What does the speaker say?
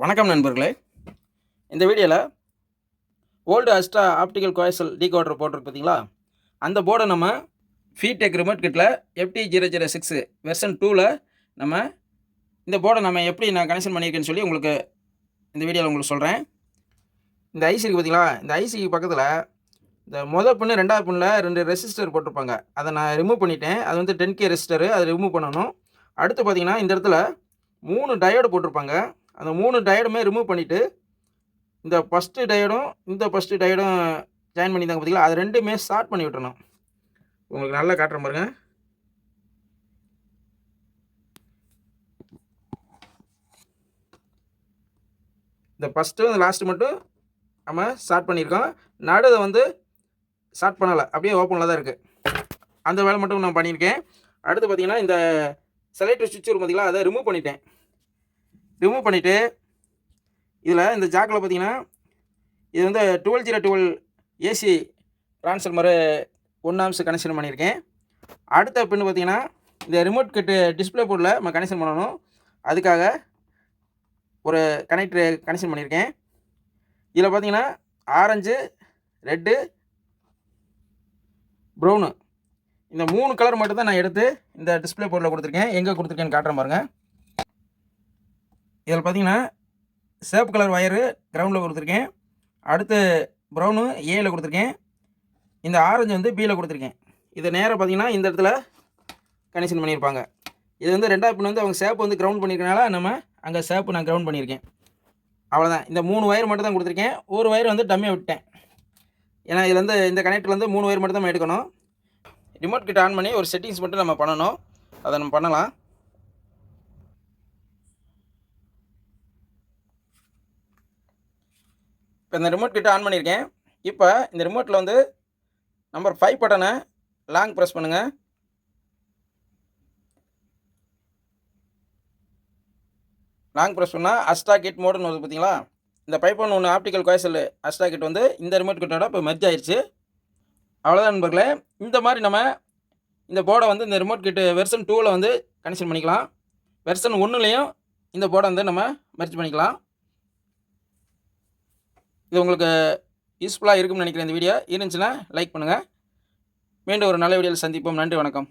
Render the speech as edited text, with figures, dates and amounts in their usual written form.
வணக்கம் நண்பர்களே. இந்த வீடியோவில் ஓல்டு அஸ்ட்ரா ஆப்டிக்கல் கோயசல் டீகோடர் போட்டிருக்கு பார்த்தீங்களா, அந்த போர்டை நம்ம ஃபீடெக் ரிமோட் கிட்டில் FT006 வெர்ஷன் 2ல் நம்ம இந்த போர்டை நம்ம எப்படி நான் கனெக்ஷன் பண்ணியிருக்கேன்னு சொல்லி உங்களுக்கு இந்த வீடியோவில் உங்களுக்கு சொல்கிறேன். இந்த ஐசி இருக்குது பார்த்தீங்களா, இந்த ஐசிக்கு பக்கத்தில் இந்த மொதல் பின்னு 2வது பின்னில் 2 ரெசிஸ்டர் போட்டிருப்பாங்க. அதை நான் ரிமூவ் பண்ணிட்டேன். அது வந்து 10K ரெசிஸ்டரு, அதை ரிமூவ் பண்ணணும். அடுத்து பார்த்தீங்கன்னா இந்த இடத்துல 3 டயோடு போட்டிருப்பாங்க. அந்த 3 டயோடுமே ரிமூவ் பண்ணிவிட்டு இந்த ஃபஸ்ட்டு டயோடும் இந்த ஃபஸ்ட்டு டயோடும் ஜாயின் பண்ணியிருந்தாங்க பார்த்தீங்களா, அது ரெண்டுமே ஷார்ட் பண்ணி விட்டுறணும். உங்களுக்கு நல்லா காட்டுறேன் பாருங்க. இந்த ஃபஸ்ட்டு இந்த லாஸ்ட்டு மட்டும் நம்ம ஷார்ட் பண்ணியிருக்கோம். நடுவை வந்து ஷார்ட் பண்ணலை, அப்படியே ஓப்பனில் தான் இருக்குது. அந்த வேலை மட்டும் நான் பண்ணியிருக்கேன். அடுத்து பார்த்தீங்கன்னா இந்த செலக்டர் சுவிட்ச் வரும் பார்த்தீங்களா, அதை ரிமூவ் பண்ணிட்டேன். ரிமூவ் பண்ணிவிட்டு இதில் இந்த ஜாக்கில் பார்த்தீங்கன்னா இது வந்து 12/12 ஏசி ட்ரான்ஸ்ஃபார்மர் 1 ஆம்ஸ் கனெக்ஷன் பண்ணியிருக்கேன். அடுத்த பின்னு பார்த்தீங்கன்னா இந்த ரிமோட் கிட்டு டிஸ்பிளே போர்டில் நம்ம கனெக்ஷன் பண்ணணும். அதுக்காக ஒரு கனெக்டர் கனெக்ஷன் பண்ணியிருக்கேன். இதில் பார்த்தீங்கன்னா ஆரஞ்சு, ரெட்டு, ப்ரௌனு இந்த 3 கலர் மட்டும் தான் நான் எடுத்து இந்த டிஸ்பிளே போர்டில் கொடுத்துருக்கேன். எங்கே கொடுத்துருக்கேன்னு காட்டுறேன் பாருங்கள். இதில் பார்த்தீங்கன்னா சேப்பு கலர் ஒயரு கிரவுண்டில் கொடுத்துருக்கேன். அடுத்து ப்ரௌனு ஏயில் கொடுத்துருக்கேன். இந்த ஆரஞ்சு வந்து பியில் கொடுத்துருக்கேன். இதை நேராக பார்த்தீங்கன்னா இந்த இடத்துல கனெக்ஷன் பண்ணியிருப்பாங்க. இது வந்து 2வது பின் வந்து அவங்க சேப்பு வந்து கிரவுண்ட் பண்ணியிருக்கனால நம்ம அங்கே சேப்பு நான் கிரவுண்ட் பண்ணியிருக்கேன். அவ்வளோதான். இந்த 3 ஒயர் மட்டும் தான் கொடுத்துருக்கேன். ஒரு ஒயர் வந்து டம்மியாக விட்டேன். ஏன்னா இதில் வந்து இந்த கனெக்டர்லேருந்து 3 ஒயர் மட்டும் தான் நம்ம எடுக்கணும். ரிமோட் கிட்ட ஆன் பண்ணி ஒரு செட்டிங்ஸ் மட்டும் நம்ம பண்ணணும். அதை நம்ம பண்ணலாம். இப்போ இந்த ரிமோட் கிட்ட ஆன் பண்ணியிருக்கேன். இப்போ இந்த ரிமோட்டில் வந்து நம்பர் 5 பட்டனை லாங் ப்ரெஸ் பண்ணுங்கள். லாங் ப்ரெஸ் பண்ணால் அஸ்ட்ரா கிட் மோடுன்னு வருது பார்த்தீங்களா. இந்த 5.1 ஆப்டிக்கல் கோயசல் அஸ்ட்ரா கிட் வந்து இந்த ரிமோட் கிட்டோட இப்போ மெர்ஜ் ஆயிடுச்சு. அவ்வளோதான் நண்பர்களே. இந்த மாதிரி நம்ம இந்த போர்டை வந்து இந்த ரிமோட் கிட்டு வெர்ஷன் 2ல் வந்து கனெக்ஷன் பண்ணிக்கலாம். வெர்ஷன் 1லேயும் இந்த போர்டை வந்து நம்ம மெர்ஜ் பண்ணிக்கலாம். இது உங்களுக்கு யூஸ்ஃபுல்லாக இருக்கும்னு நினைக்கிறேன். இந்த வீடியோ இருந்துச்சுன்னா லைக் பண்ணுங்கள். மீண்டும் ஒரு நல்ல வீடியோவில் சந்திப்போம். நன்றி, வணக்கம்.